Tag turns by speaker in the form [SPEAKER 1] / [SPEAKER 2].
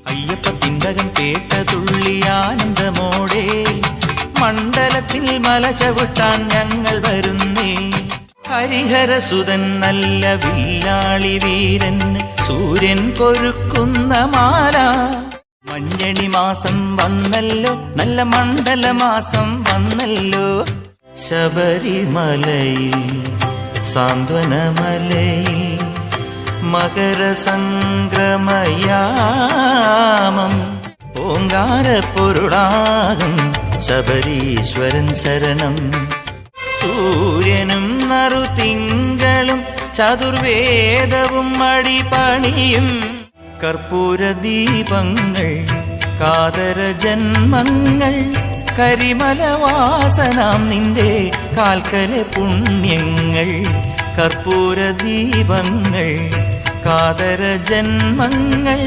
[SPEAKER 1] അയ്യപ്പ പിന്തകൻ കേട്ട തുള്ളി ആനന്ദമോടെ മണ്ഡലത്തിൽ മല ചവിട്ടാൻ ഞങ്ങൾ വരുന്നേ. ഹരിഹരസുതൻ നല്ല വില്ലാളി വീരൻ സൂര്യൻ കൊരുക്കുന്ന മാല. മഞ്ഞണി മാസം വന്നല്ലോ, നല്ല മണ്ഡലമാസം വന്നല്ലോ. ശബരിമലയിൽ സാന്ത്വനമലയിൽ മകരസംക്രമയാമം ഓങ്കാരപ്പൊരുളാകും ശബരീശ്വരൻ ശരണം. സൂര്യനും നറുതിങ്കളും ചതുർവേദവും അടിപണിയും കർപ്പൂരദീപങ്ങൾ കാതര ജന്മങ്ങൾ കരിമലവാസനാം നിന്റെ കാൽക്കലെ പുണ്യങ്ങൾ. കർപ്പൂരദീപങ്ങൾ കാതര ജന്മങ്ങൾ